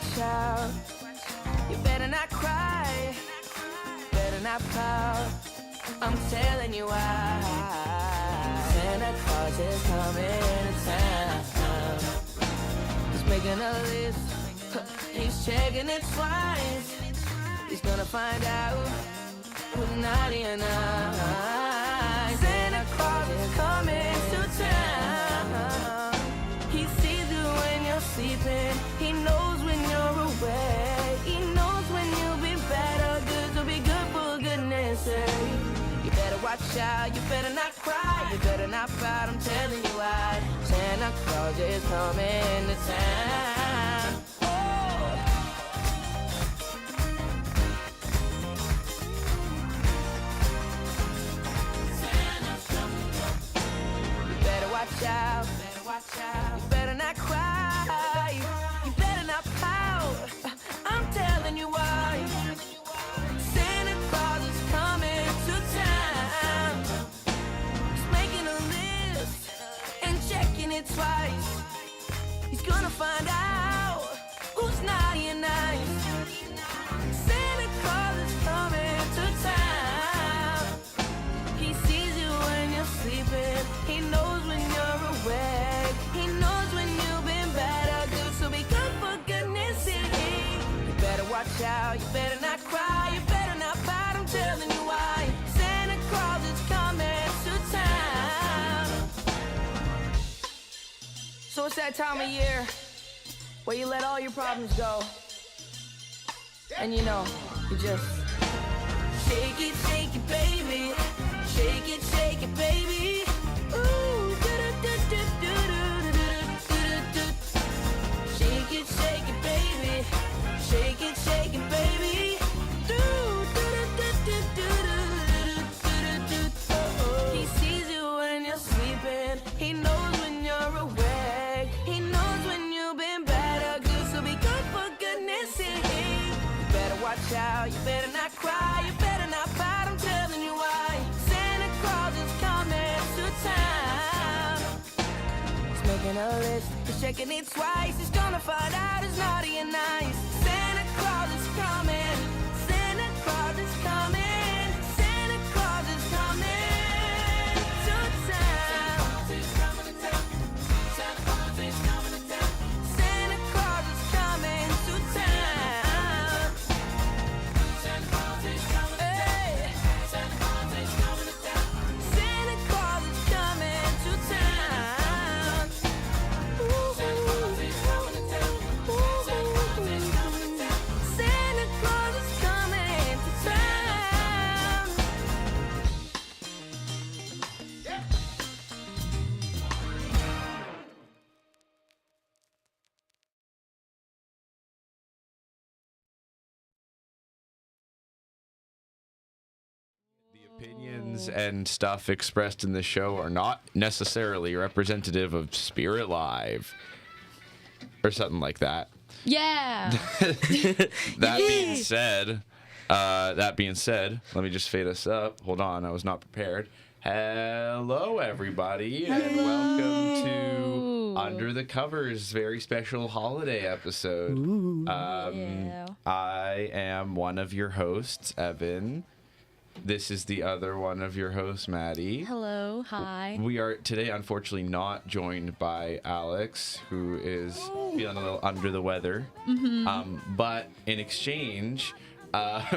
watch out. You better not cry, better not pout. I'm telling you why. Santa Claus is coming to town. He's making a list, he's checking it twice. He's gonna find out who's naughty and nice. Santa Claus is coming to town. He sees you when you're sleeping. He knows when you're awake. He knows when you'll be bad or good. So be good for goodness sake. You better watch out. You better not cry. You better not pout. I'm telling you why. Santa Claus is coming to town. Watch out, better watch out. You better not cry, you better not pout. I'm telling you why. Santa Claus is coming to town. He's making a list and checking it twice. He's gonna find out who's naughty and nice. Santa Claus is coming to town. He sees you when you're sleeping. He knows when you're awake. He knows when you've been bad or good. So be good for goodness sake. You better watch out. You better not cry. You better not pout. I'm telling you why. Santa Claus is coming to town. So it's that time of year where you let all your problems go. And you know, you just shake it, baby. Shake it, baby. Ooh, shake it, baby. Shake it, baby. He sees you when you're sleeping. He knows when you're awake. He knows when you've been bad or good. So be good for goodness sake. You better watch out. You better not cry. You better not pout. I'm telling you why. Santa Claus is coming to town. He's making a list, he's checking it twice. He's gonna find out who's naughty and nice. Santa Claus is coming. Santa Claus is coming. Santa Claus is coming to town. Santa Claus is coming to town. Santa Claus is coming to town. Santa Claus is coming to town. Santa Claus is coming to town. Santa Claus is coming to town. Santa Claus is coming to town. Santa Claus is coming to town. Santa Claus is coming to town. The opinions and stuff expressed in the show are not necessarily representative of Spirit Live or something like that. Yeah. That being said, let me just fade us up. Hold on, I was not prepared. Hello, everybody, and welcome to Under the Covers, very special holiday episode. Yeah. I am one of your hosts, Evan. This is the other one of your hosts, Maddie. Hello. Hi. We are today, unfortunately, not joined by Alex, who is feeling a little under the weather. Mm-hmm. But in exchange,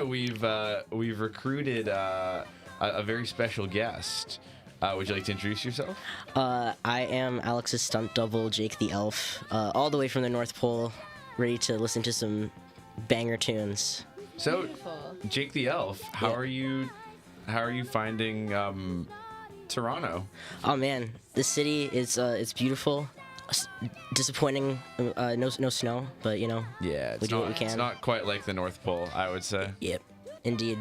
we've recruited a very special guest. Would you like to introduce yourself? I am Alex's stunt double, Jake the Elf, all the way from the North Pole, ready to listen to some banger tunes. So, Beautiful. Jake the Elf, how Yeah. are you? How are you finding Toronto? Oh man, this city is it's beautiful. Disappointing, no snow, but you know. Yeah, we do what we can. It's not quite like the North Pole, I would say. Yep, indeed.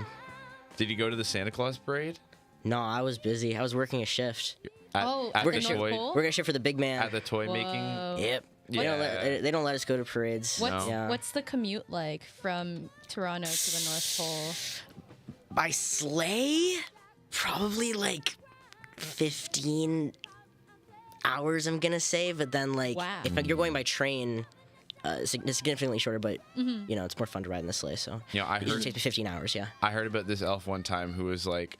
Did you go to the Santa Claus parade? No, I was busy. I was working a shift. At, Oh, at the the North toy, Pole? Working a shift for the big man. at the toy making. Whoa. Yep. Yeah. They don't let us go to parades. What's Yeah. what's the commute like from Toronto to the North Pole? By sleigh? Probably like 15 hours, I'm gonna say. But then, like, Wow. if you're going by train, significantly shorter, but you know, it's more fun to ride in the sleigh. So You know, I it usually heard takes me 15 hours. Yeah. I heard about this elf one time who was like,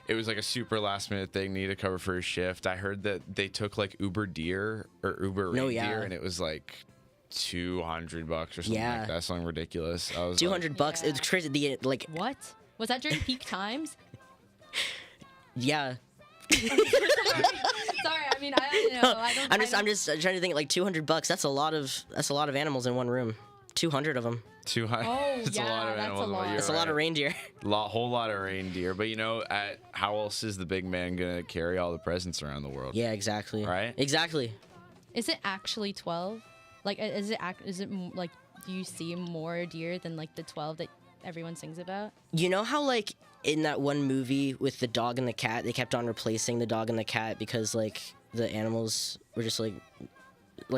it was like a super last minute thing, needed to cover for his shift. I heard that they took like Uber deer or Uber reindeer, and it was like $200 or something like that. Something ridiculous. I was $200. Yeah. It was crazy. The like. What? Was that during peak times? Yeah. Sorry, I mean, I don't know. I'm just trying to think. Like $200. That's a lot of animals in one room. 200 of them. 200. Oh, It's yeah, a lot of that's a animals. lot. You're That's a lot of reindeer. whole lot of reindeer. But you know, how else is the big man gonna carry all the presents around the world? Yeah, exactly. Right? Exactly. Is it actually 12? Like, is it like, do you see more deer than like the 12 that everyone sings about? You know how like in that one movie with the dog and the cat, they kept on replacing the dog and the cat because like the animals were just like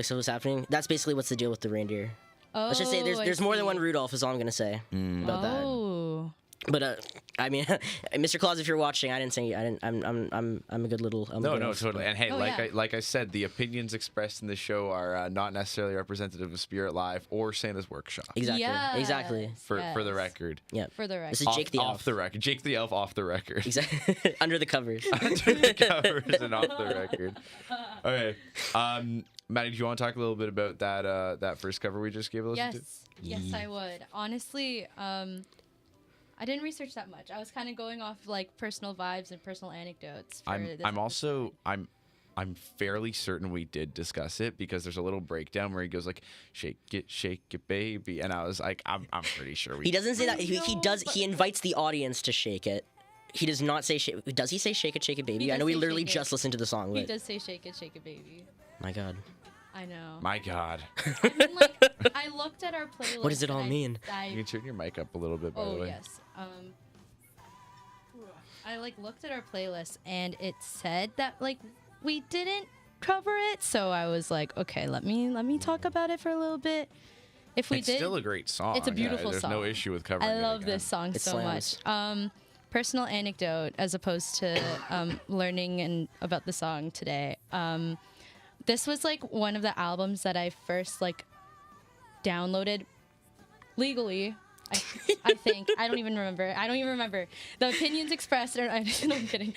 stuff was happening. That's basically what's the deal with the reindeer. Oh, Let's just say I there's more than see. one Rudolph is all I'm gonna say about that. Oh. But I mean, Mr. Claus, if you're watching, I didn't say I'm a good little. No, totally. And hey, Oh, yeah. like I said, the opinions expressed in the show are not necessarily representative of Spirit Live or Santa's Workshop. Exactly. Yes. Exactly. For the record. Yeah. For the record. This is Jake the off Elf. the record. Jake the Elf off the record. Exactly. Under the covers. Under the covers and off the record. Okay. Maddie, do you want to talk a little bit about that first cover we just gave a listen to? Yes, I would. Honestly, I didn't research that much. I was kind of going off like personal vibes and personal anecdotes. For this I'm also episode. I'm fairly certain we did discuss it because there's a little breakdown where he goes like shake it baby, and I was like I'm pretty sure we He doesn't say that. He know, does. but- He invites the audience to shake it. He does not say shake. Does he say shake it, baby? He I does know we say literally shake it. just listened to the song. He But does say shake it, baby. my God. I know. My God. I mean, like, I looked at our playlist. What does it all and mean? You can turn your mic up a little bit, by the Oh way. yes. I like looked at our playlist and it said that like we didn't cover it, so I was like, okay, let me talk about it for a little bit. If we It's did, still a great song. it's a beautiful There's song. no issue with covering I it love again. this song It so slams. much. Personal anecdote as opposed to learning about the song today. This was like one of the albums that I first like downloaded legally. I think I don't even remember the opinions expressed. Or, no, I'm kidding.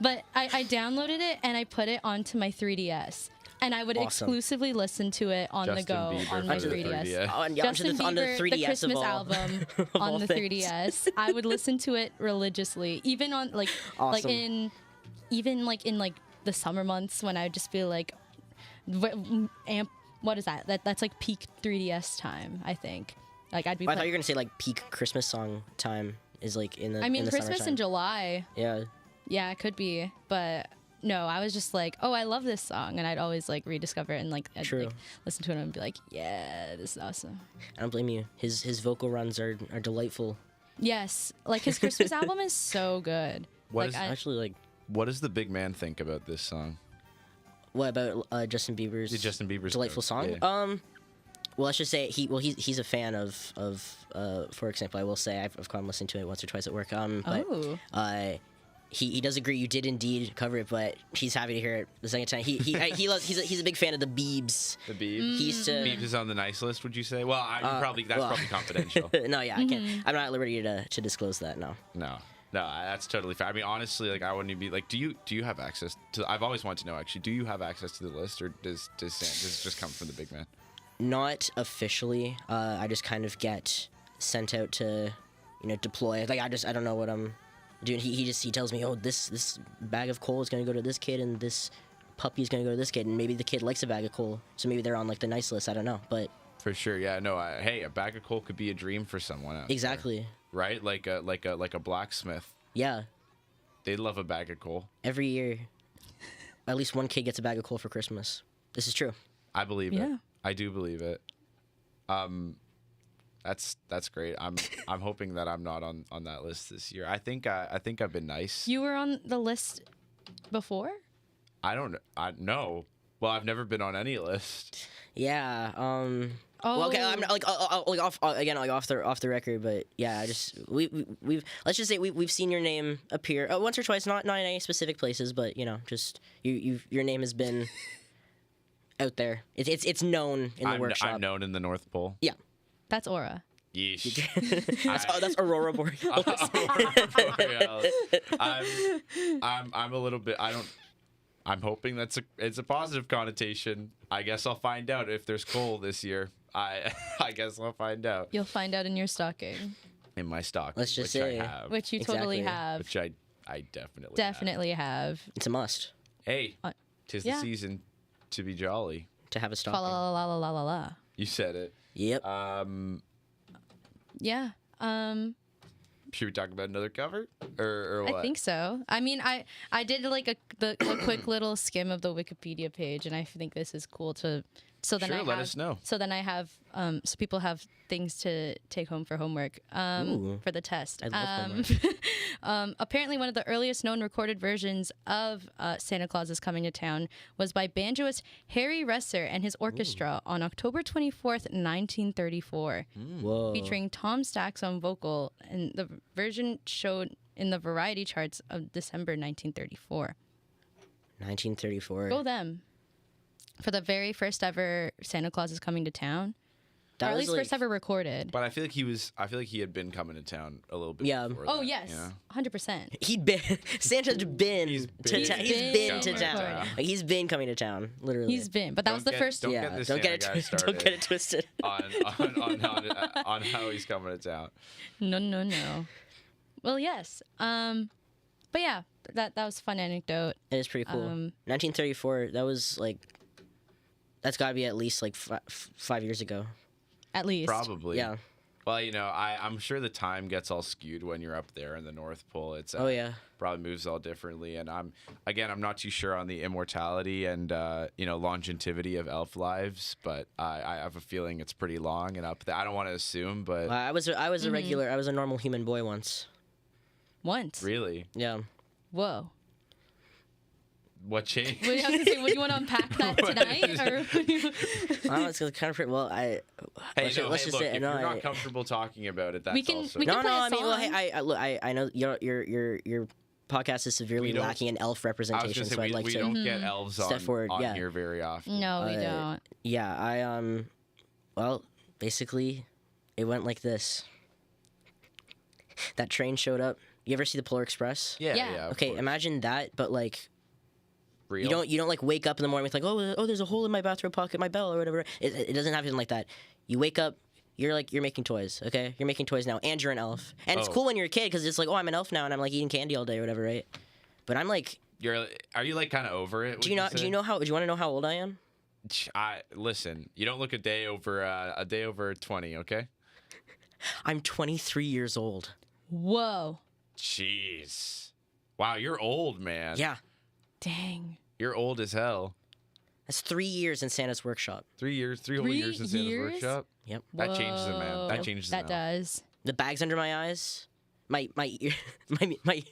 But I downloaded it and I put it onto my 3DS. And I would Awesome. exclusively listen to it on Justin the go Bieber on for my the 3DS. 3DS. Oh, and yeah, Justin on the Bieber, 3DS the Christmas of all, album of on all the things. 3DS. I would listen to it religiously, even on like Awesome. in the summer months when I'd just feel like, what is that? That's like peak 3DS time, I think. Like I'd be. I thought you were gonna say like peak Christmas song time is like in the. I mean, in the Christmas summertime. in July. Yeah. Yeah, it could be, but no, I was just like, oh, I love this song, and I'd always like rediscover it and like I'd True. like listen to it and be like, yeah, this is awesome. I don't blame you. His vocal runs are delightful. Yes, like his Christmas album is so good. What like is- Actually, like, What does the big man think about this song? what about Justin Bieber's Justin Bieber's delightful song? yeah. Well, let's just say he's a fan of for example, I will say I've gone listening to it once or twice at work. But Oh. he does agree you did indeed cover it, but he's happy to hear it the second time. He loves he's a big fan of the Biebs. The Biebs. Mm. He used to. Biebs is on the nice list, would you say? Well, that's probably confidential. No, yeah, I can't. I'm not at liberty to disclose that. No. No, that's totally fair. I mean, honestly, like I wouldn't even be like, do you have access to? I've always wanted to know actually. Do you have access to the list, or does it just come from the big man? Not officially. I just kind of get sent out to, deploy. Like I don't know what I'm doing. He tells me, oh, this bag of coal is gonna go to this kid, and this puppy is gonna go to this kid, and maybe the kid likes a bag of coal, so maybe they're on like the nice list. I don't know, but For sure, yeah. No, hey, a bag of coal could be a dream for someone out exactly. there, right? Like a blacksmith. Yeah. They'd love a bag of coal. Every year, at least one kid gets a bag of coal for Christmas. This is true. I believe Yeah. it. I do believe it. That's great. I'm hoping that I'm not on that list this year. I think I've been nice. You were on the list before? I no. Well, I've never been on any list. Yeah. Oh. Well, okay. I'm not, like off again, like off the record, but yeah, I just we've let's just say we've seen your name appear once or twice, not in any specific places, but just your name has been out there. It's known in the workshop. I'm known in the North Pole. Yeah. That's Aura. Yeesh. That's Aurora Borealis. I'm a little bit. I'm hoping it's a positive connotation. I guess I'll find out if there's coal this year. I guess I'll find out. You'll find out in your stocking. In my stock, Let's just which say- I have, Which you Exactly. totally have. which I definitely have. It's a must Hey, tis the yeah. season to be jolly. to have a Fa stocking. la la la la la la. You said it. Yep. Yeah. Should we talk about another cover or what? I think so. I mean, I did like a quick little skim of the Wikipedia page, and I think this is cool to. So then Sure, I let have, us know. So then I have so people have things to take home for homework for the test. I love homework. Apparently, one of the earliest known recorded versions of Santa Claus is Coming to Town was by banjoist Harry Resser and his orchestra on October 24th, 1934, Whoa. featuring Tom Stacks on vocal, and the version showed in the variety charts of December 1934. 1934. Go them. For the very first ever Santa Claus is Coming to Town. That Or at was least like- first ever recorded. But I feel like he had been coming to town a little bit. Yeah. Before Oh, that, yes. you know? 100%. He'd been Santa's been He's to been town. He's been been to coming town. to town. Like, he's been coming to town, literally. He's been. But that was the first. Don't yeah. get this Don't get Santa guy it. Don't get it twisted. on how he's coming to town. No. Well, yes. But yeah, that was a fun anecdote. It is pretty cool. 1934. That was like. That's got to be at least like 5 years ago. At least. Probably. Yeah. Well, I'm sure the time gets all skewed when you're up there in the North Pole. It's Oh yeah. probably moves all differently, and I'm not too sure on the immortality and longevity of elf lives, but I have a feeling it's pretty long and up there. I don't want to assume, but I was a regular. I was a normal human boy once. Once. really, Yeah. Whoa. what changed? Wait, I was gonna say, would you want to unpack that tonight, or? It's kind of pretty. Well, Hey, let's just look, say if no, you're not I- comfortable talking about it, that's We can- also we can- No, play a I mean, well, song. hey, look, I know your podcast is severely We don't- lacking in elf I was representation, gonna say so I'd like we to. don't get elves step forward, on yeah. here very often. No, we don't. Yeah, well, basically, it went like this. That train showed up. You ever see the Polar Express? Yeah. Yeah. of Okay, course. imagine that, but like Real. you don't like wake up in the morning with like oh there's a hole in my bathrobe pocket, my bell or whatever. It doesn't happen like that. You wake up. You're making toys, okay? You're making toys now, and you're an elf. And it's Oh. cool when you're a kid because it's like, oh, I'm an elf now, and I'm like eating candy all day or whatever, right? But I'm like, Are you like kind of over it? do you want to know how old I am? Listen, you don't look a day over 20, okay? I'm 23 years old. Whoa. Jeez. Wow, you're old, man. Yeah, Dang. You're old as hell. that's 3 years in Santa's workshop. 3 whole 3 years in Santa's years? workshop. Yep. That changes a man. That Whoa. changes That an elf. does. The bags under my eyes, my ear, my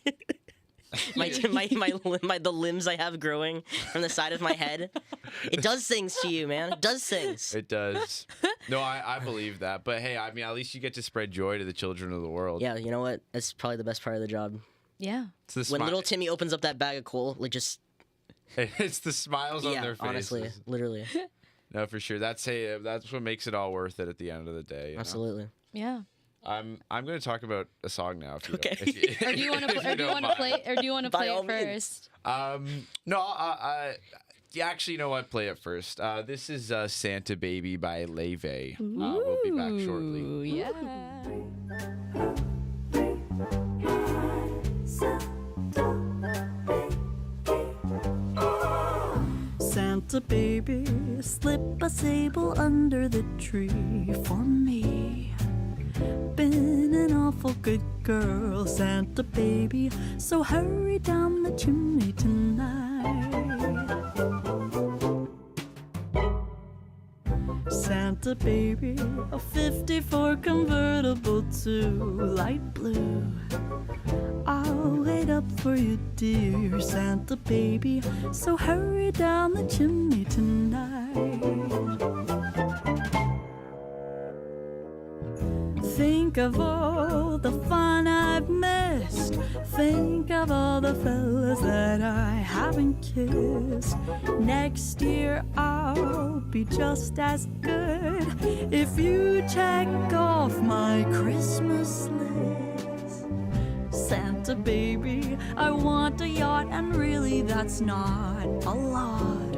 the limbs I have growing from the side of my head. It does things to you, man. It does things. It does. No, I believe that. But hey, I mean, at least you get to spread joy to the children of the world. Yeah, you know what? That's probably the best part of the job. Yeah. It's the When little Timmy opens up that bag of coal, like just it's the smiles on yeah, their faces. honestly, literally, No, for sure. That's what makes it all worth it at the end of the day. you know? absolutely. Yeah. I'm going to talk about a song now. If you Okay. Don't, if you, Or do you want to? if you Or do you don't want to mind. play? Or do you want to By play all it means. first? No, yeah, actually, you know what? Play it first. This is Santa Baby by Leve. We'll be back shortly. Ooh, yeah. Santa baby, slip a sable under the tree for me. Been an awful good girl, Santa baby, so hurry down the chimney tonight. Santa baby, a 54 convertible to light blue. I'll wait up for you, dear Santa baby, so hurry down the chimney tonight. Think of all the fun I I've missed. Think of all the fellas that I haven't kissed. Next year I'll be just as good if you check off my Christmas list. Santa baby, I want a yacht, and really that's not a lot.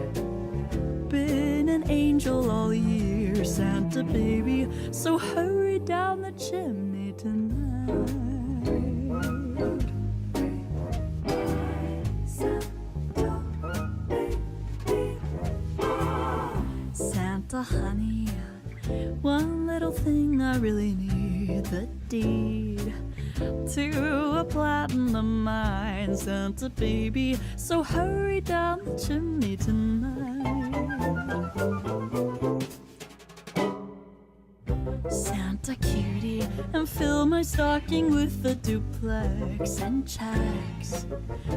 Been an angel all year, Santa baby, so hurry down the chimney tonight. Santa honey, one little thing I really need, the deed to a platinum mine, Santa baby, so hurry down the chimney tonight. Santa cutie, and fill my stocking with a duplex and checks.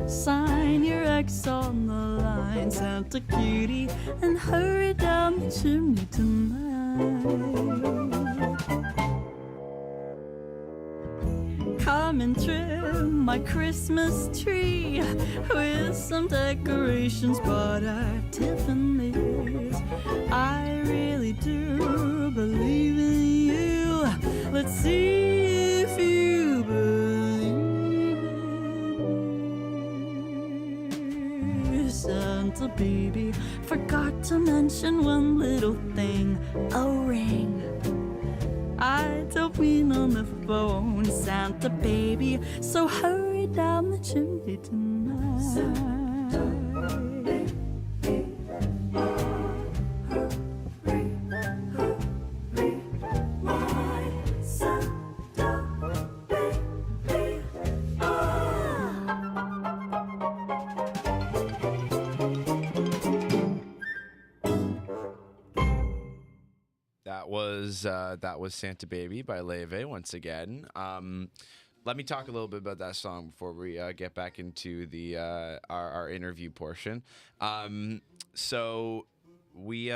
Sign your ex on the line, Santa cutie, and hurry down the chimney tonight. Come and trim my Christmas tree with some decorations bought at Tiffany's. I really do believe in you. Let's see if you believe in me. Santa baby, forgot to mention one little thing, a ring. I don't mean on the phone, Santa baby, so hurry down the chimney tonight. Santa baby, hurry, hurry, my Santa baby, That was Santa Baby by Leve once again. Let me talk a little bit about that song before we get back into the our interview portion. So we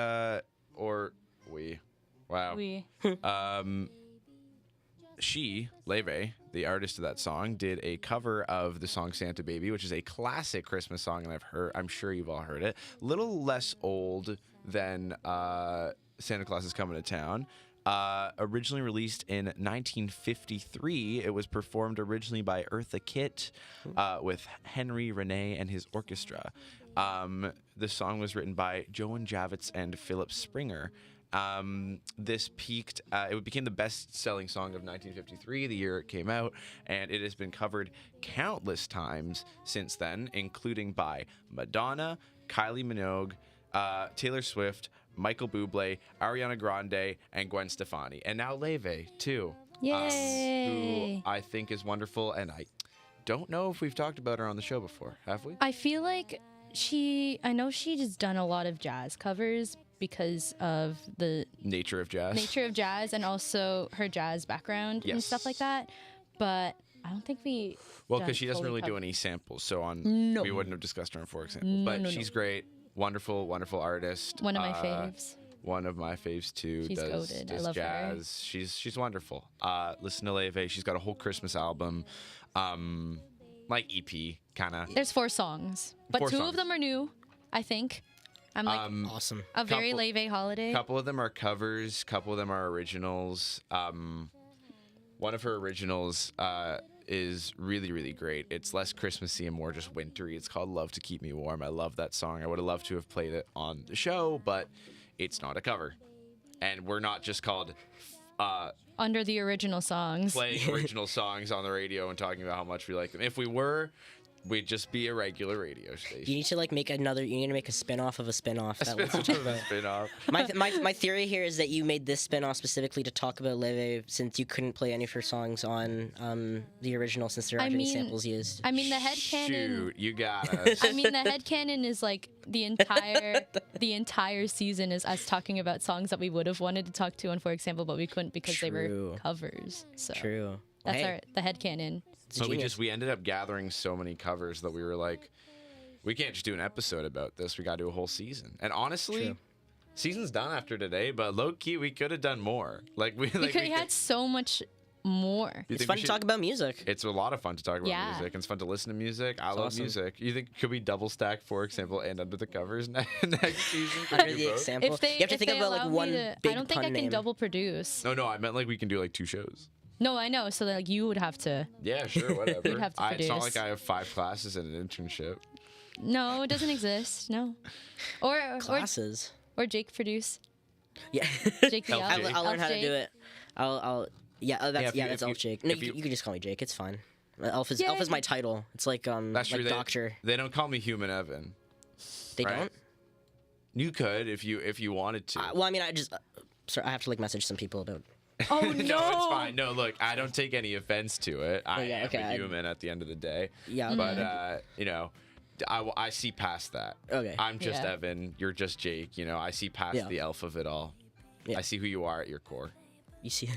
she, Leve, the artist of that song, did a cover of the song Santa Baby, which is a classic Christmas song, and I'm sure you've all heard it. A little less old than Santa Claus is Coming to Town. Originally released in 1953, it was performed originally by Eartha Kitt with Henry Renee and his orchestra. The song was written by Joan Javits and Philip Springer. This peaked, it became the best-selling song of 1953, the year it came out, and it has been covered countless times since then, including by Madonna, Kylie Minogue, Taylor Swift, Michael Bublé, Ariana Grande, and Gwen Stefani. And now Leve, too. Yay! Who I think is wonderful, and I don't know if we've talked about her on the show before, have we? I feel like I know she's done a lot of jazz covers because of the Nature of jazz. And also her jazz background and Yes. stuff like that. But I don't think we. Well, because she doesn't really do any samples, so we wouldn't have discussed her on For Example. But she's great. Wonderful, wonderful artist. One of my faves. One of my faves too. She's does goated. I love jazz. her. She's wonderful. Listen to Leve. She's got a whole Christmas album, like EP kind of. There's 4 songs, but 4 2 songs. of them are new, I think. I'm like Awesome. a very couple- Leve holiday. Couple of them are covers. Couple of them are originals. One of her originals is really, really great. It's less Christmassy and more just wintry. It's called Love to Keep Me Warm. I love that song. I would have loved to have played it on the show, but it's not a cover. And we're not just called Under the original songs. playing original songs on the radio and talking about how much we like them. If we were, we'd just be a regular radio You station. need to make a spin-off of a spin-off. That lets you talk about. Spin-off. My theory here is that you made this spin-off specifically to talk about Leve, since you couldn't play any of her songs on the original, since there aren't any samples used. I mean, the headcanon. Shoot, you got us. I mean, the headcanon is like the entire season is us talking about songs that we would have wanted to talk to on, For Example, but we couldn't because they were True. covers. So True. that's Hey, the headcanon. it's But genius. we ended up gathering so many covers that we were like, we can't just do an episode about this. We got to do a whole season. And honestly, True. season's done after today. But low key, we could have done more. Like we We had so much more. You It's think fun we to should- talk about music. It's a lot of fun to talk about Yeah. music. And it's fun to listen to music. I love awesome. music. You think could we double stack, for example, and under the covers next season? Could we Under do the both? example, If they you have to if think they about like allow me one to, big I don't think pun I can name. double produce. No, I meant like we can do like 2 shows. No, I know. So like you would have to. Yeah, sure, whatever. You'd have to It's not produce. like I have 5 classes and an internship. No, it doesn't exist. No. Or Classes. or Jake produce. Yeah. Jake the Elf Elf. Jake. I'll learn Elf how to Jake. do it. I'll yeah, if you- that's if Elf you- Jake. No, if you, you- you can just call me Jake. It's fine. Elf is Yay. my title. It's like That's true. like doctor. They don't call me Human Evan. They right? don't. You could if you wanted to. Well, I mean, I just sorry, I have to like message some people about. Oh no, no. it's fine. No, look, I don't take any offense to it. I yeah, am okay, a I- human at the end of the day. Yeah, But okay. you know, I see past that. Okay. I'm just Yeah. Evan. You're just Jake. You know, I see past Yeah. the elf of it all. Yeah. I see who you are at your core. You see,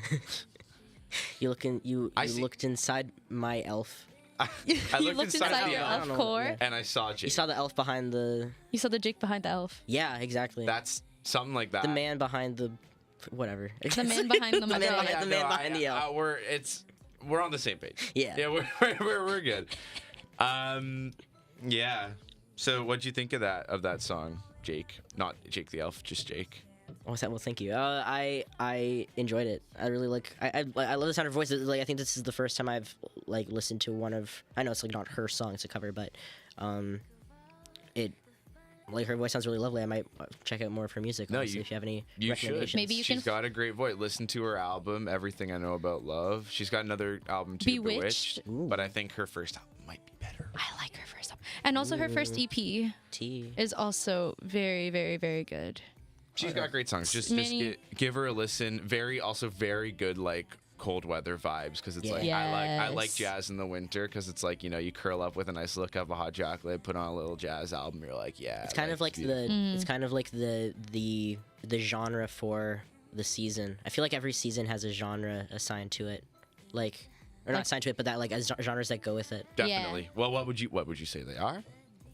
you I see- looked inside my elf. I You looked looked inside inside the your elf, elf know, core. yeah. and I saw Jake. You saw the elf behind the. You saw the Jake behind the elf. Yeah, exactly. That's something like that. the man behind the, whatever. The man behind the The man microphone. behind- the man behind the elf. We're on the same page. Yeah. Yeah, we're good. Yeah. So what'd you think of that song, Jake? Not Jake the Elf, just Jake. Oh, what's that? Well, thank you. I enjoyed it. I really I love the sound of her voice. Like I think this is the first time I've like listened to one of. I know it's like not her song, it's a cover, but it like her voice sounds really lovely. I might check out more of her music. No, honestly, you- if you have any You should. recommendations. Maybe you She's can- got a great voice. Listen to her album, Everything I Know About Love. She's got another album too, Bewitched. But I think her first album might be better. I like her first album. And also her first EP T. is also very, very, very good. She's got great songs. Just Many- give her a listen. Also very good like cold weather vibes because it's like I like Yes. jazz in the winter because it's like, you know, you curl up with a nice little cup of hot chocolate, put on a little jazz album, you're like, yeah. It's kind of like beautiful. it's kind of like the genre for the season. I feel like every season has a genre assigned to it, like or not assigned to it, but that like as genres that go with it. Definitely. Well, what would you say they are?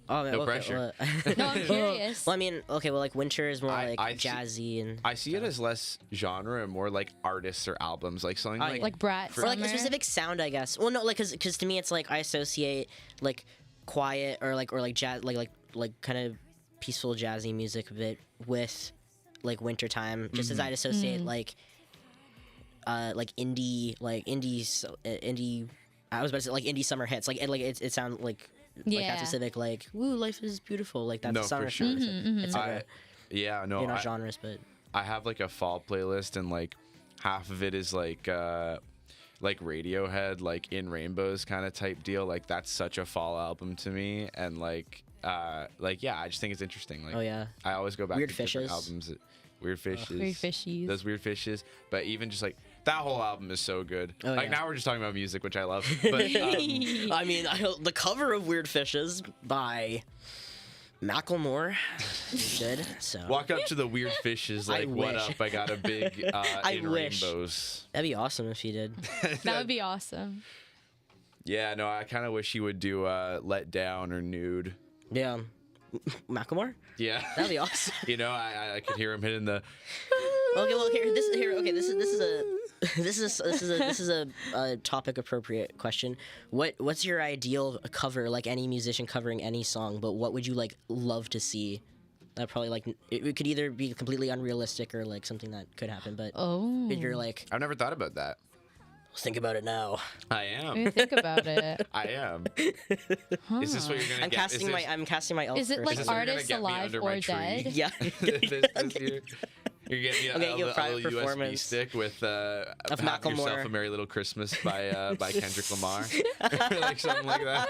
Oh, No okay, pressure. well, No, I'm curious. well, I mean, okay, well, like winter is more I like see- jazzy and I see it as less genre and more like artists or albums, like something like Like Brat or like a Summer. specific sound, I guess. Well, no, like because to me it's like I associate like quiet or like jazz like kind of peaceful jazzy music a bit with like wintertime, just as I'd associate like indie I was about to say like indie summer hits, like it sounds like Yeah. that specific like woo, life is beautiful, like that's No, summer for sure. etc. yeah, no, They're not I, genres, but I have like a fall playlist and like half of it is like Radiohead, like In Rainbows kind of type deal. Like that's such a fall album to me, and yeah, I just think it's interesting. Like oh yeah, I always go back Weird to different Fishes. albums. Weird Fishes. Weird Fishies. Those Weird Fishes. But even just like that whole album is so good. Oh, like yeah. now we're just talking about music, which I love. But I mean, the cover of Weird Fishes by Macklemore is good. So walk up to the Weird Fishes I like, what wish. up? I got a big I In wish. Rainbows. that'd be awesome if you did. That would be awesome. Yeah, no, I kind of wish he would do Let Down or Nude. Yeah, Macklemore. Yeah. That'd be awesome. You know, I could hear him hitting the. Okay, well this is a topic appropriate question. What's your ideal cover? Like any musician covering any song, but what would you like love to see? That probably like it could either be completely unrealistic or like something that could happen. But Oh. if you're like, I've never thought about that. let's think about it now. I Let me am. think about it. I am. Is this what you're gonna I'm get? casting my elf. Is it first. like this what you're gonna artists get me alive under or my tree? dead? Yeah. this year? You're getting me Okay, give a a private little USB performance stick with of "Have Yourself Macklemore. a Merry Little Christmas" by Kendrick Lamar, like something like that.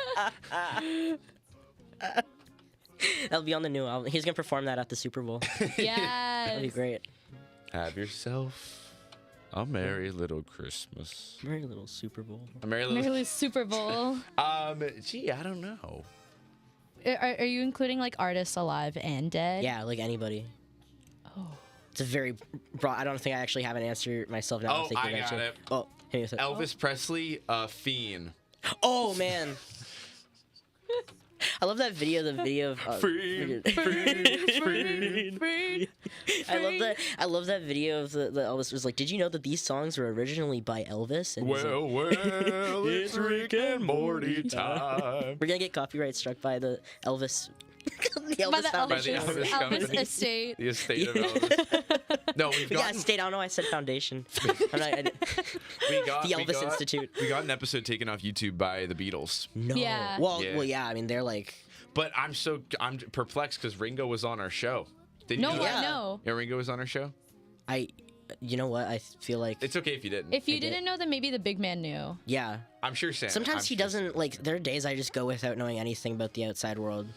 That'll be on the new album. He's gonna perform that at the Super Bowl. That'd be Yes. great. Have yourself a merry little Christmas. Very little Super Bowl. A merry little. Nearly Super Bowl. Gee, I don't know. Are you including like artists alive and dead? Yeah, like anybody. Oh. It's a very broad. I don't think I actually have an answer myself now. Oh, I'm thinking I about got it. it. Oh, hit me with it. Elvis Presley, Fiend. Oh man. I love that video. The video of Free. I love that video of the Elvis was like, did you know that these songs were originally by Elvis? And he's like, Well, it's Rick and Morty time. we're gonna get copyright struck by the Elvis. The By Elvis the Foundation. By the Elvis Elvis company. estate. The estate of Elvis. No, we've Yeah, gotten, state. I don't know. I said foundation. we got the Elvis Institute. We got an episode taken off YouTube by the Beatles. No. Yeah. Well, yeah. I mean, they're like. But I'm perplexed because Ringo was on our show. Did you No, know that? I know. Yeah, Ringo was on our show. You know what? I feel like. It's okay if you didn't. If you didn't know, then maybe the big man knew. Yeah. I'm sure Santa. Sometimes he doesn't like. There are days I just go without knowing anything about the outside world.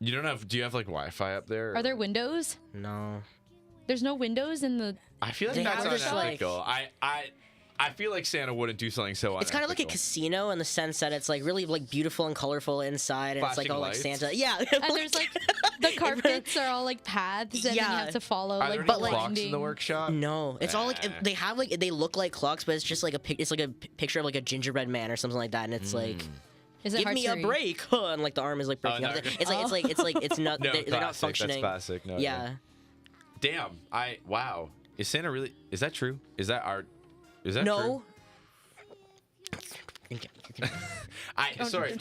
You don't have? Do you have like Wi-Fi up there? Are there windows? No. There's no windows in the. I feel like They that's have just, like- unethical. I feel like Santa wouldn't do something so unethical. It's kind of like a casino in the sense that it's like really like beautiful and colorful inside, and it's Flashing like all lights. like Santa. Yeah. And there's like the carpets are all like paths, and then you Yeah. have to follow Are there like any but, like- clocks in the winding. workshop? No, it's all like Ah. they have like they look like clocks, but it's just like it's like a picture of like a gingerbread man or something like that, and it's like. Is it Give hard me to a read? break, and like the arm is like breaking no. up. It's not No, they're not classic, functioning. That's classic. No, Yeah. Damn. Wow. Is Santa really? Is that true? Is that art? Is that No. true? Sorry.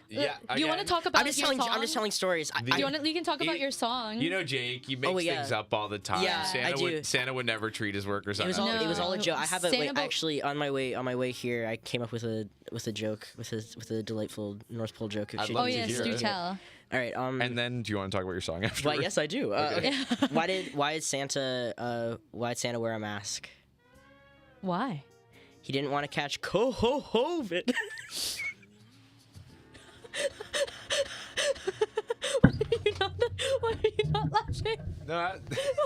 Yeah. Do you want to again, talk about I'm just your telling. song? I'm just telling stories. Do you want to? You can talk about your song. You know, Jake, he makes yeah. things up all the time. Yeah, Santa I do. Santa would never treat his workers It was all. It was all a No. joke. I have a Santa actually on my way here. I came up with a joke with a delightful North Pole joke. If I'd she- love Oh to yes, hear do it. tell. All right. And then, do you want to talk about your song after? Well, yes, I do. Okay. Why did Santa wear a mask? Why? He didn't want to catch COVID. Why are you not laughing? No, Why are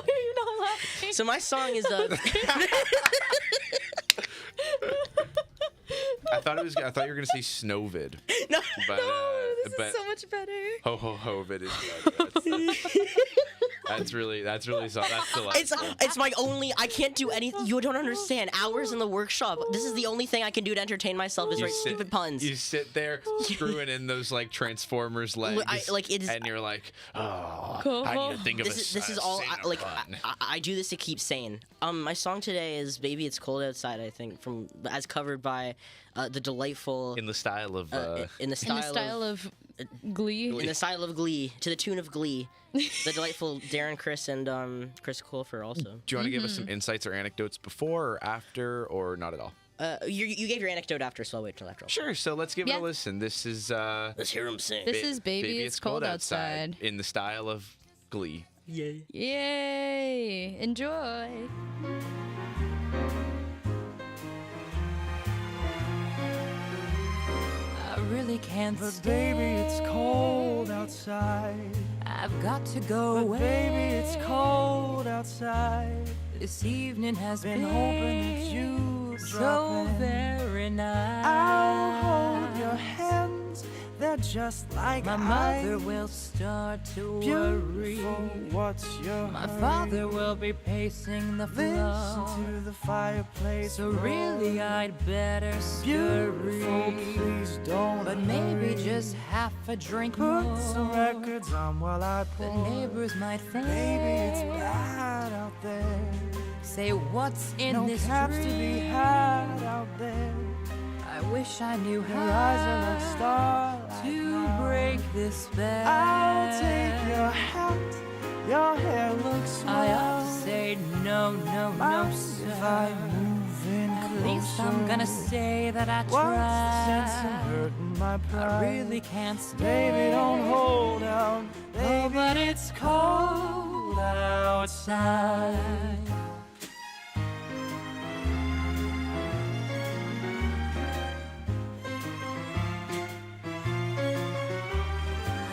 you not laughing? So my song is I thought you were gonna say Snowvid. no. But, This but is so much better. ho ho ho vid is good. That's really that's delightful. It's my only. I can't do anything. You don't understand. Hours in the workshop. This is the only thing I can do to entertain myself is write stupid puns. You sit there screwing in those like Transformers legs, it is- and you're like, oh, I need to think of This is all Santa pun. I do this to keep sane. My song today is "Baby It's Cold Outside." I think as covered by the delightful in the style of in the style of Glee. in the style of Glee, to the tune of Glee. The delightful Darren, Chris, and Chris Colfer also. Do you want to give us some insights or anecdotes before or after, or not at all? You gave your anecdote after, so I'll wait till after. Sure. So let's give it Yeah. a listen. This is Let's hear him sing. This is Baby It's Cold Outside. in the style of Glee. Yay. Yay! Enjoy. I really can't But stay. baby, it's cold outside. I've got to go But away. baby, it's cold outside. This evening has Been hoping that you'd so drop in. very nice. I'll hold your hands. They're just like My ice. mother will start to Beautiful, worry. what's your My hurry? father will be pacing the floor. Listen to the fireplace. So really, roar. I'd better Beautiful, scurry. please don't. But maybe hurry. just half a drink Put more. some records on while I The pour. neighbors might think. Baby, it's bad out there. Say what's in No this caps drink? to be had out there. I wish I knew Your eyes are like how starlight to now. break this spell. I'll take your hat. Your hair looks swell. I ought to say no, no, no, Mind if I sir. move in At least I'm closer? gonna say that I What's the sense in tried. hurting my pride? I really can't stay. Baby, don't hold out. Oh, Baby, but it's cold outside.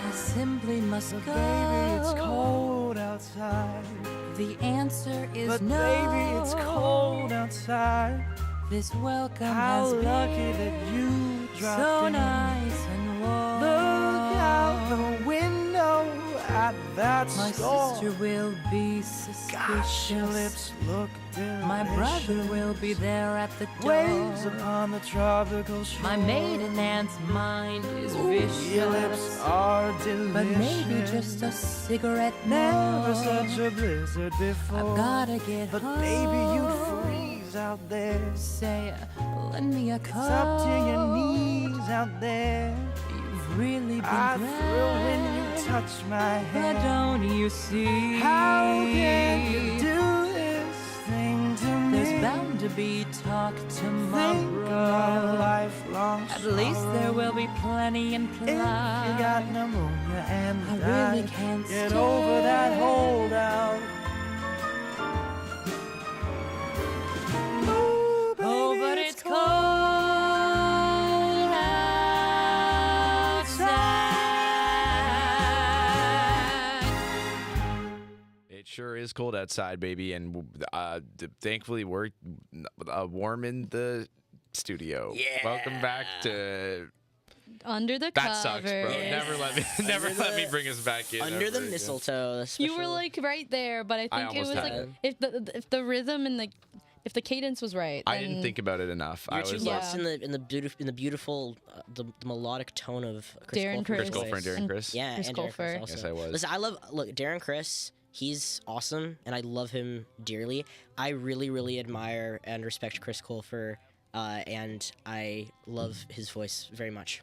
I simply must go. baby, it's cold outside. The answer is But no. baby, it's cold outside. This welcome How has lucky been that you dropped so in. nice and warm. Look out the window. at that My store. sister will be Gosh, your lips suspicious. look delicious. My brother will be there at the Waves door. upon the tropical shore. My maiden aunt's mind is Your lips vicious. are delicious. But maybe just a cigarette Never more. such a blizzard before. I've gotta get But home. baby, you'd freeze out there. Say, lend me a coat. It's up to your knees out there. You've really been I grand. thrill when you touch my But hand. don't you see? How can you do this thing to me? There's bound to be talk Think of tomorrow. lifelong At least there will be plenty in If you got play. pneumonia and I really can't get stay. over that holdout. Oh, but it's cold outside. It sure is cold outside, baby, and thankfully we're warm in the studio. Yeah. Welcome back to Under the that covers. sucks, bro. Never let me bring us back in. Under the ever again. mistletoe. the You were special- like right there, but I think it almost was had like it. if the rhythm and if the cadence was right. I then- didn't think about it enough. You're I too was Yeah. lost in the beautiful the melodic tone of Chris Darren Colfer's Criss. Chris Colfer and voice. Darren Chris. Yeah, Chris and Darren Criss Colfer. also. Yes, I was. Listen, look Darren Criss. He's awesome, and I love him dearly. I really, really admire and respect Chris Colfer, and I love his voice very much.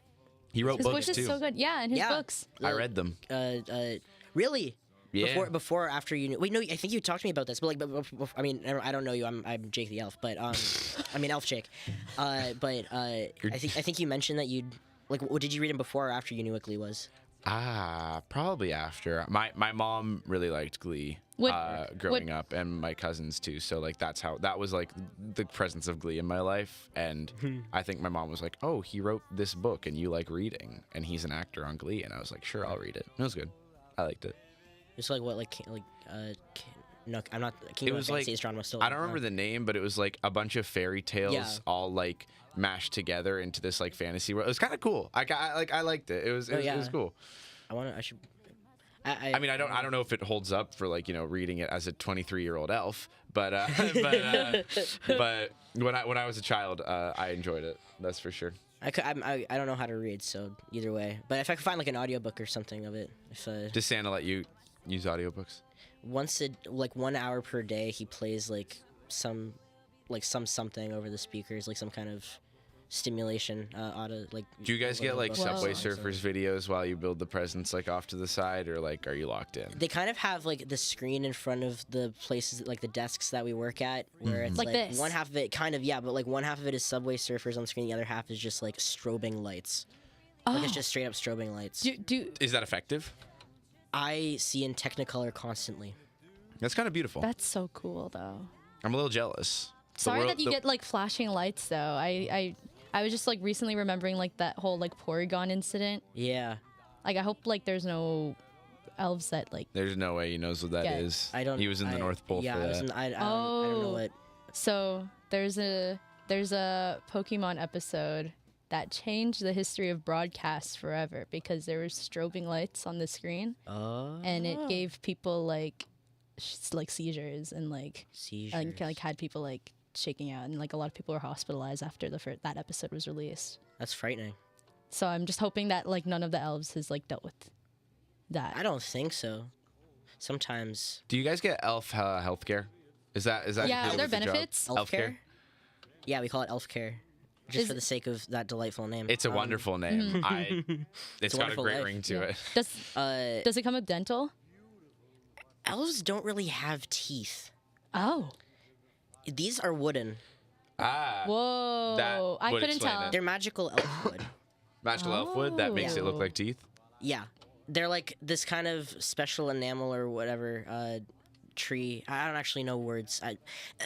He wrote His books voice is too. so good. Yeah, and his Yeah. books. I read them. Really? Yeah. Before or after you knew? Wait, no, I think you talked to me about this, but I mean, I don't know you. I'm Jake the Elf, but I mean Elf Jake. I think you mentioned that you'd like. What did you read him before or after you knew what Glee was? Probably after. My mom really liked Glee growing up, and my cousins too. So like that was like the presence of Glee in my life. And I think my mom was like, "Oh, he wrote this book, and you like reading, and he's an actor on Glee." And I was like, "Sure, I'll read it." It was good. I liked it. It's like what no, I'm not. It Kingdom of was like Fantasy is John still. I don't remember the name, but it was like a bunch of fairy tales Yeah. all like mashed together into this like fantasy world. It was kind of cool. I liked it. It was cool. I should. I mean, I don't know if it holds up for like reading it as a 23-year-old elf, but but when I was a child, I enjoyed it. That's for sure. I don't know how to read, so either way. But if I could find like an audiobook or something of it, if Does Santa let you use audiobooks? once like 1 hour per day, he plays like some something over the speakers, like some kind of stimulation like. Do you guys get like whatever book Subway song, so- Surfers videos while you build the presents like off to the side, or like are you locked in? They kind of have like the screen in front of the places, like the desks that we work at, where it's Like like this. one half of it, kind of, yeah, but like one half of it is Subway Surfers on screen, the other half is just like strobing lights. Like it's just straight up strobing lights. Is that effective? I see in Technicolor constantly. That's kind of beautiful. That's so cool, though. I'm a little jealous. The Sorry world- that you the- get like flashing lights, though. I was just like recently remembering like that whole like Porygon incident. Yeah, Like I hope like there's no elves that like. There's no way he knows what that Yeah. is. I don't. He was in the North Pole yeah, for I was that. in, I don't know Oh. what. So there's a Pokemon episode that changed the history of broadcasts forever because there was strobing lights on the screen and it gave people like seizures and like Seizures. and like had people like shaking out and like a lot of people were hospitalized after that episode was released. That's frightening. So I'm just hoping that like none of the elves has like dealt with that. I don't think so. Sometimes. Do you guys get elf healthcare? Is that Yeah, included are there with the job? benefits? Elf Elf care? care? Yeah, we call it elf care. Just Is- for the sake of that delightful name. It's a wonderful name. Mm-hmm. It's a got a wonderful great life. ring to Yeah. it. Does it come with dental? Elves don't really have teeth. Oh. These are wooden. Whoa. That I would couldn't explain tell. it. They're magical elf wood. Magical elf wood that makes it look Oh. like teeth. Yeah. They're like this kind of special enamel or whatever tree. I don't actually know words.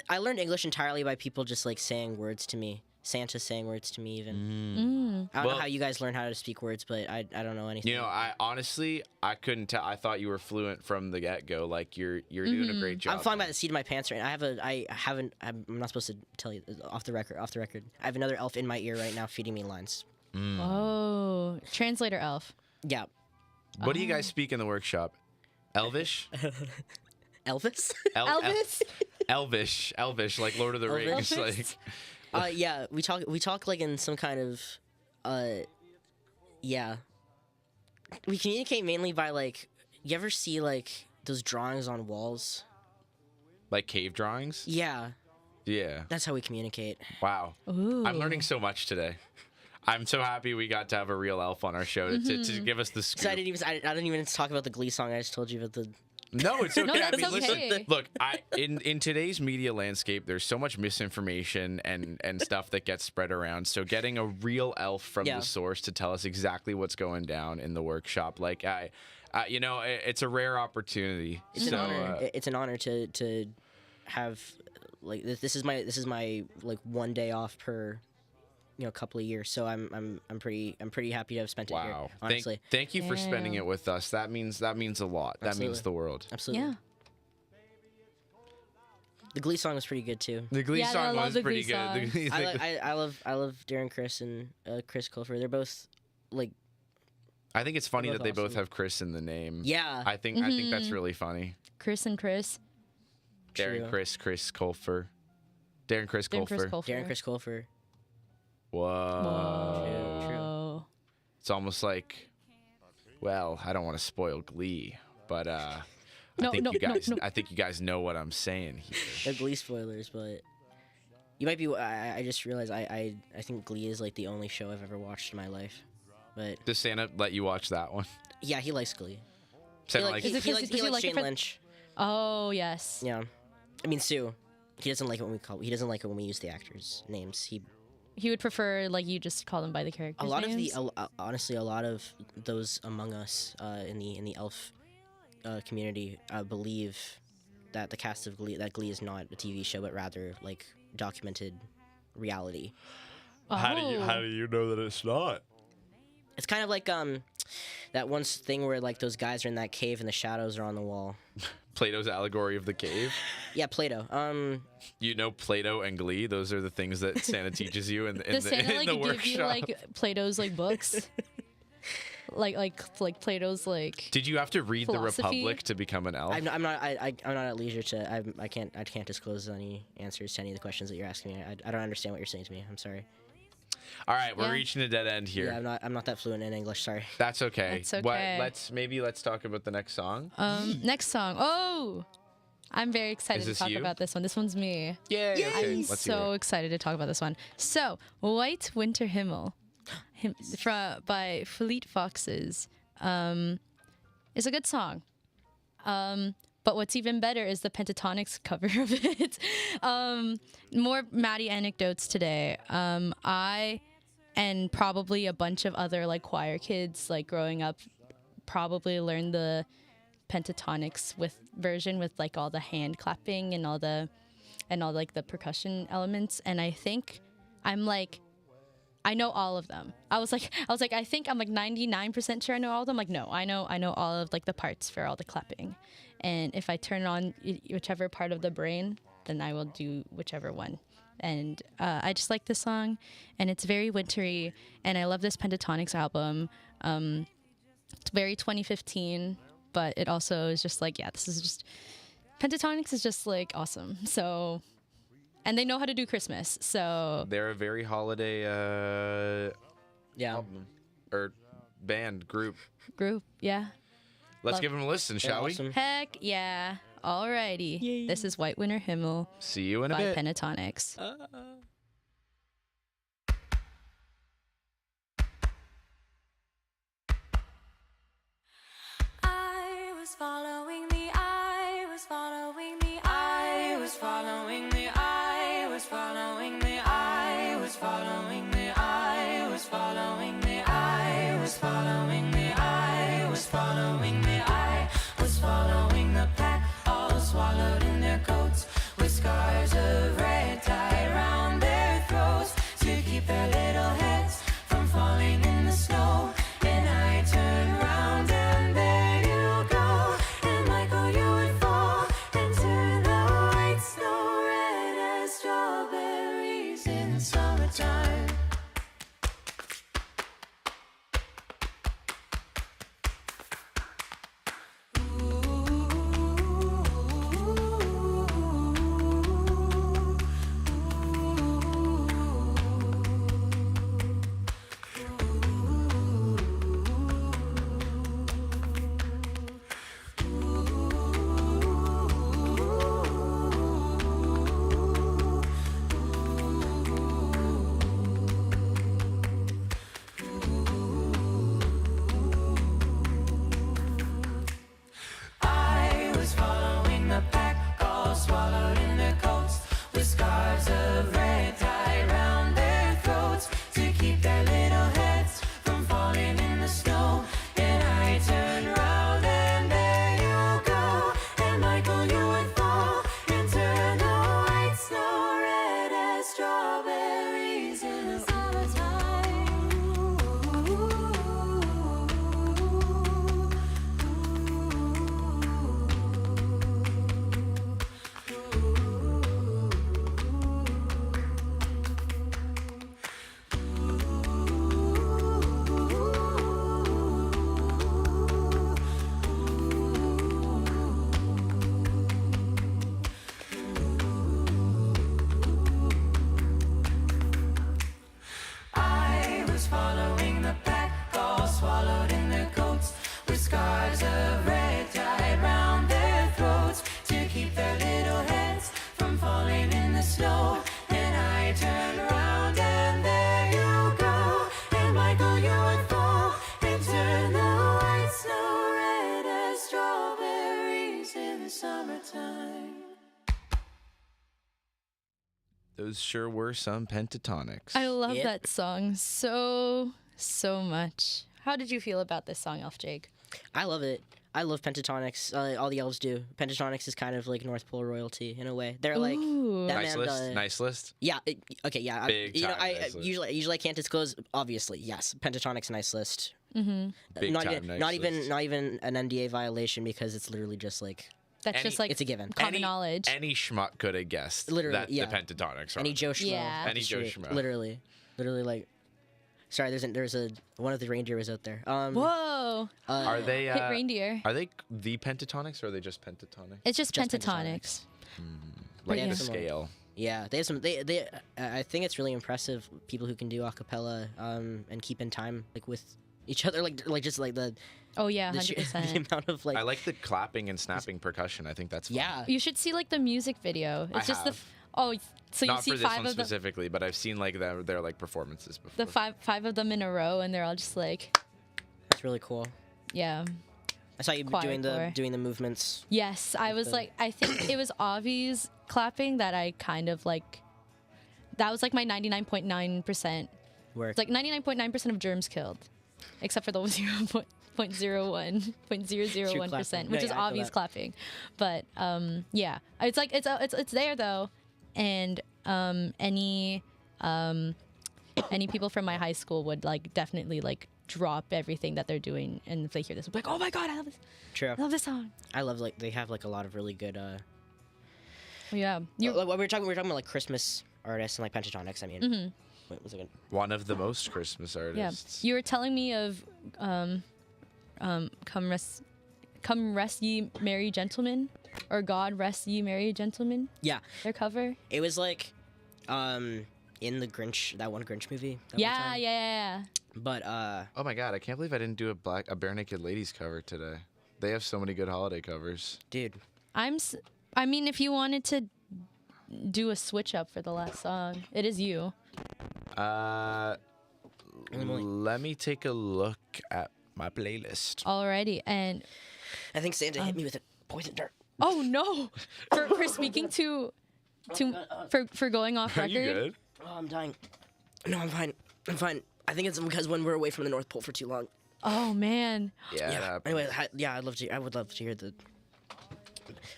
I learned English entirely by people just like saying words to me. Santa saying words to me even. I don't Well- know how you guys learn how to speak words, but I don't know anything. You know, I honestly couldn't tell. I thought you were fluent from the get go. Like you're doing a great job. I'm flying by the seat of my pants right now. I'm not supposed to tell you off the record. I have another elf in my ear right now feeding me lines. Oh. Translator elf. Yeah. What do you guys speak in the workshop? Elvish? Elvis. Elvis. Elvish, like Lord of the Rings. Elvis? Like, Yeah, we talk like in some kind of, yeah. We communicate mainly by like, you ever see like those drawings on walls? like cave drawings? Yeah, Yeah. that's how we communicate. Wow. I'm learning so much today. I'm so happy we got to have a real elf on our show to give us the scoop. So I didn't even talk about the Glee song. I just told you about the. No, it's okay. that's I mean, okay. listen, look, in today's media landscape, there's so much misinformation and stuff that gets spread around. So getting a real elf from Yeah. the source to tell us exactly what's going down in the workshop, like it's a rare opportunity. It's so, an honor. It's an honor to have like this is my like 1 day off per couple of years. So I'm pretty happy to have spent it here. wow. Honestly, Thank you for spending it with us. That means a lot. That means Absolutely. the world. absolutely. Yeah. The Glee song was pretty good too. The Glee Yeah, I song love was the pretty Glee good. song. I love Darren Criss and Chris Colfer. They're both like I think it's funny They're that they both both awesome. have Chris in the name. yeah. I think that's really funny. Chris and Chris. Darren True. Chris Colfer. Darren Chris Darren Colfer. Chris Colfer. Darren Criss Colfer. Whoa. True. Oh. It's almost like, well, I don't want to spoil Glee, but I No, think no, you guys, no. I think you guys know what I'm saying here. They're Glee spoilers, but you might be. I just realized I think Glee is like the only show I've ever watched in my life. But Does Santa let you watch that one? yeah, he likes Glee. Santa He, like, Is it he 'cause- likes, does he he likes like it Jane for- Lynch. Oh yes. Yeah, I mean Sue. He doesn't like it when we call. He doesn't like it when we use the actors' names. He would prefer like you just call them by the characters. A lot names. of the honestly, a lot of those among us in the elf community believe that the cast of Glee, that Glee is not a TV show, but rather like documented reality. how do you know that it's not? It's kind of like that one thing where like those guys are in that cave and the shadows are on the wall. Plato's allegory of the cave. Yeah, Plato. You know Plato and Glee. Those are the things that Santa teaches you in Does the, Santa in like the give workshop. you like Plato's like books? like Plato's like. Did you have to read philosophy? the Republic to become an elf? I'm not at leisure to. I can't disclose any answers to any of the questions that you're asking me. I don't understand what you're saying to me. I'm sorry. All right, we're Yeah. reaching a dead end here. Yeah, I'm not that fluent in English. Sorry. That's okay. That's okay. Let's talk about the next song. Next song. Oh, I'm very excited Is to this talk you? about this one. This one's me. Yay! Okay, I'm let's hear so it. excited to talk about this one. So, White Winter Himmel by Fleet Foxes is a good song. But what's even better is the Pentatonics cover of it. More Maddie anecdotes today. I and probably a bunch of other like choir kids like growing up probably learned the Pentatonics version with like all the hand clapping and all like the percussion elements. And I think I know all of them. I was like, I think I'm like 99% sure I know all of them. Like, no, I know all of like the parts for all the clapping. And if I turn on whichever part of the brain, then I will do whichever one. And I just like this song, and it's very wintry. And I love this Pentatonics album. It's very 2015, but it also is just like, yeah, this is just Pentatonics is just like awesome. So. And they know how to do Christmas, so They're a very holiday Yeah. album or band group. group, yeah. Let's Love- give them a listen, They're shall awesome. Heck yeah. Alrighty. This is White Winter Himmel we? See you in a by bit. Pentatonics. I was following the I was following the I was following the I was following the I was following the I was following the I was following the I was following the I was following the pack, all swallowed in their coats, with scars of red tied round their throats to keep their little heads from falling in the snow. And I turned round and there you go, and Michael, you would fall into the white snow, red swallowed in their coats, with scars of red tied round their throats to keep their little heads from falling in the snow. Then I turned around and there you go, and Michael, you would fall and turn the white snow red as strawberries in the summertime. Those sure were some pentatonics. I love Yep. that song so much. How did you feel about this song, Elf Jake? I love it. I love pentatonics. All the elves do. Pentatonics is kind of like North Pole royalty in a way. They're like Ooh. that Nice man, list. Nice list. Yeah. Okay. Yeah. Big time I nice list. usually I can't disclose. Obviously, yes. Pentatonics nice list. Big not time even nice not even list. not even an NDA violation because it's literally just like That's Any- just like it's a given. common knowledge. Any schmuck could have guessed Literally, that yeah. the pentatonics are. any Joe Schmo. Yeah. off Any the Joe street. Schmo. Literally like. Sorry, there's a one of the reindeer was out there. Whoa! Are they Hit reindeer. Are they the pentatonics or are they just pentatonics? It's just just pentatonics. Like yeah. the scale. Yeah, they have some. They. I think it's really impressive people who can do a cappella and keep in time like with each other, like just like the Oh yeah, the, 100%. the amount of like. I like the clapping and snapping percussion. I think that's fun. Yeah. You should see like the music video. It's I just have. so you Not see for this five one of them, specifically, but I've seen like their like performances before. the five of them in a row, and they're all just like, That's really cool. yeah. I saw you Choir doing core. the movements. Yes, I was the- like, I think it was Avi's clapping that I kind of like. That was like my 99.9%. Work. It's like 99.9% of germs killed, except for the 0.001%, No, which is yeah, I feel Avi's that. clapping. But yeah, it's like it's there though, and any people from my high school would like definitely like drop everything that they're doing, and if they hear this, like, oh my god, I love this, True. I love this song. I love like they have like a lot of really good. Yeah, you Like, we were talking about like Christmas artists and like pentatonics. I mean, Mm-hmm. what was it? Good? One of the most Christmas yeah. artists. You were telling me of come rest ye merry gentlemen, or God rest ye merry gentlemen. Yeah, Their cover. it was like, in the Grinch, that one Grinch movie. That one Yeah, time. yeah. But Oh my god, I can't believe I didn't do a Bare Naked Ladies cover today. They have so many good holiday covers. dude, I mean, if you wanted to do a switch up for the last song, it is you. Let me take a look at my playlist. Alrighty, and I think Santa hit me with a poison dart. oh no, for speaking for going off Are record. you good? Oh, I'm dying. No, I'm fine. I'm fine. I think it's because when we're away from the North Pole for too long. Oh man, Yeah. Yeah. that Anyway, I would love to hear the.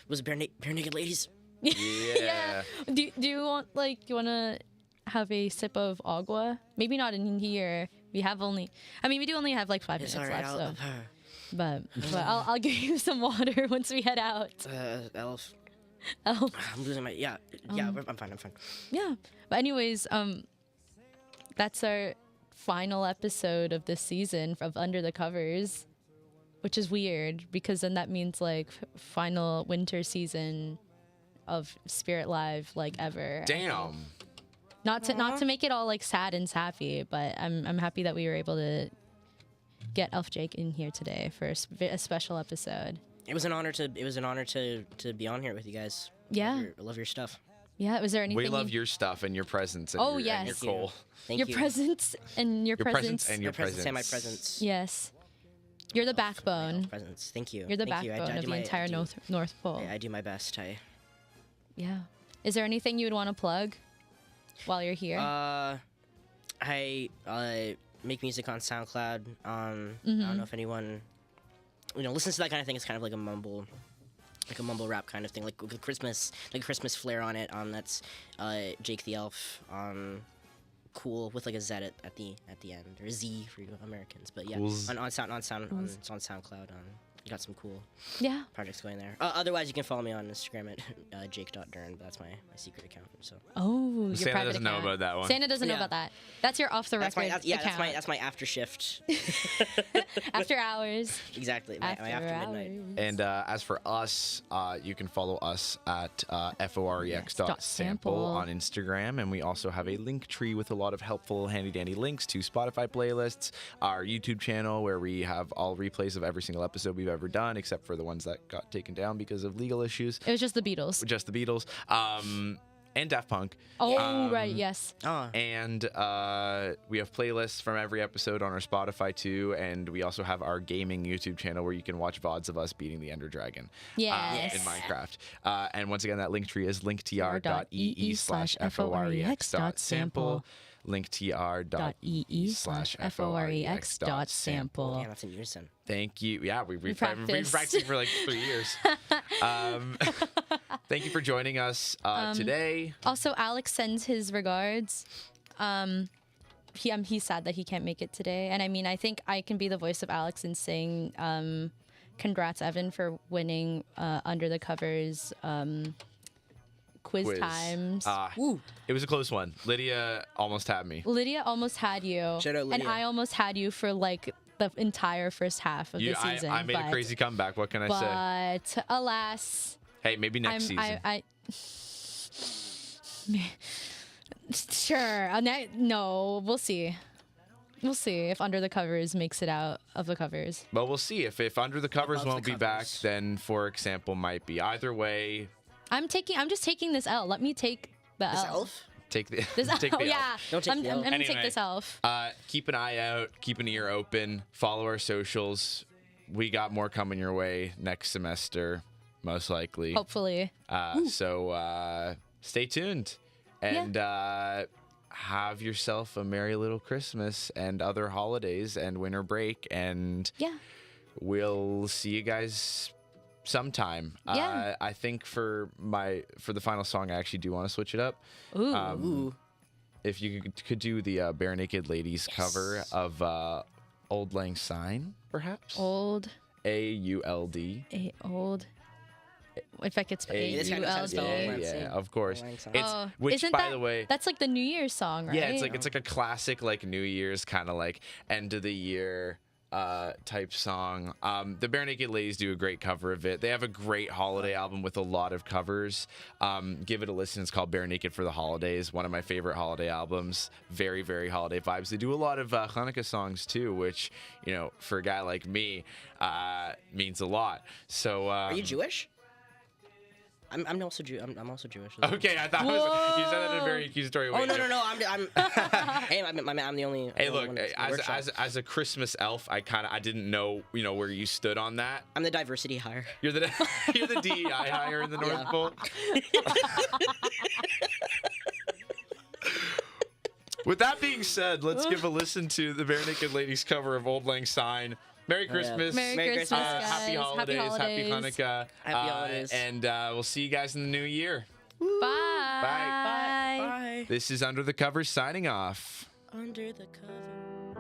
Was it Bare Naked Ladies? Yeah. Do you want to have a sip of agua? Maybe not in here. We do only have like 5 It's minutes alright. left. So. But I'll give you some water once we head out. Elf. Oh, I'm losing my. Yeah. I'm fine. yeah. But anyways, that's our final episode of this season of Under the Covers, which is weird because then that means like final winter season of Spirit Live like ever. Damn. Not to make it all like sad and sappy, but I'm happy that we were able to get Elf Jake in here today for a special episode. It was an honor to be on here with you guys. Yeah. I love your stuff. Yeah, was there anything? We love your stuff and your presence and Oh, your, and your yes. coal. Thank your you. presence and your, Your presence. presence and your My presence and my presence. presence. Yes, you're the backbone. Presence. Thank you. You're the Thank you. backbone I of do the entire North Pole. I do my best. Yeah. Is there anything you would want to plug while you're here? I make music on SoundCloud. I don't know if anyone listens to that kind of thing. It's kind of like a mumble rap kind of thing, like with Christmas flair on it. That's Jake the Elf. Cool with like a Z at the end, or Z for you Americans. But yeah, Cool. on SoundCloud. got some cool Yeah. projects going there. Otherwise, you can follow me on Instagram at jake.dern. But that's my secret account. So Oh, your Santa private doesn't know account. about that one. Santa doesn't know Yeah. about that. That's your off the that's record my account. that's my after shift. After hours. Exactly. My after midnight. And as for us, you can follow us at forex.sample on Instagram. And we also have a link tree with a lot of helpful, handy dandy links to Spotify playlists, our YouTube channel, where we have all replays of every single episode we've ever done, except for the ones that got taken down because of legal issues. It was just the Beatles. Just the Beatles. And Daft Punk. Oh, right, yes. And we have playlists from every episode on our Spotify too, and we also have our gaming YouTube channel where you can watch VODs of us beating the Ender Dragon Yes. in Minecraft. And once again, that link tree is linktr.ee/forex.sample. linktr.ee/forex.sample. Yeah, that's in unison. Thank you. Yeah, we've been practiced. practicing for like 3 years. Thank you for joining us today. Also, Alex sends his regards. He's sad that he can't make it today. And I mean, I think I can be the voice of Alex in saying congrats, Evan, for winning Under the Covers quiz times. It was a close one. Lydia almost had me. Lydia almost had you. Shout out, And Lydia. I almost had you for like the entire first half of the season. I made a crazy comeback. What can I say? But alas, Hey, maybe next season. Sure. No, we'll see. We'll see if Under the Covers makes it out of the covers. Well, we'll see. If Under the Covers Above won't the be back, covers. then For Example might be. Either way, I'm just taking this L. Let me take the This L. elf? take the This take L, the L. yeah. Don't take the L. I'm gonna Anyway. take this elf. Keep an eye out. Keep an ear open. Follow our socials. We got more coming your way next semester, most likely. Hopefully. So stay tuned and have yourself a merry little Christmas and other holidays and winter break. And Yeah. we'll see you guys sometime. Yeah. I think for the final song, I actually do want to switch it up. Ooh. Ooh. If you could do the Bare Naked Ladies cover of Old Lang Syne, perhaps. Old. AULD. Old. If I could spell This guy knows how to spell AULD. Old Lang Syne. Yeah, of course. Old Lang Syne. It's which, Isn't by that, the way, that's like the New Year's song, right? yeah, it's like a classic like New Year's kind of like end of the year type song. The Bare Naked Ladies do a great cover of it. They have a great holiday album with a lot of covers. Give it a listen. It's called Bare Naked for the Holidays. One of my favorite holiday albums. Very, very holiday vibes. They do a lot of Hanukkah songs too, which, you know, for a guy like me, means a lot. So Are you Jewish? I'm also Jew. I'm also Jewish. okay, I thought you said that in a very accusatory way. Oh no! I'm hey, I'm the only. Hey, only look, one that's in the workshop. as a Christmas elf, I didn't know, you know, where you stood on that. I'm the diversity hire. You're the DEI hire in the North Yeah. Pole. With that being said, let's give a listen to the Bare Naked Ladies cover of Old Lang Syne. Merry Christmas. Merry Merry Christmas, Christmas. guys. Happy holidays. Happy Hanukkah. Happy holidays. And we'll see you guys in the new year. Bye. Bye. Bye. This is Under the Covers signing off. Under the cover.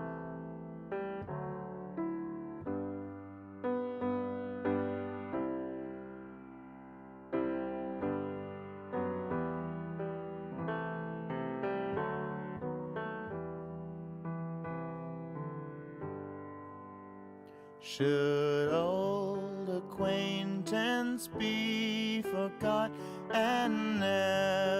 Should old acquaintance be forgot and never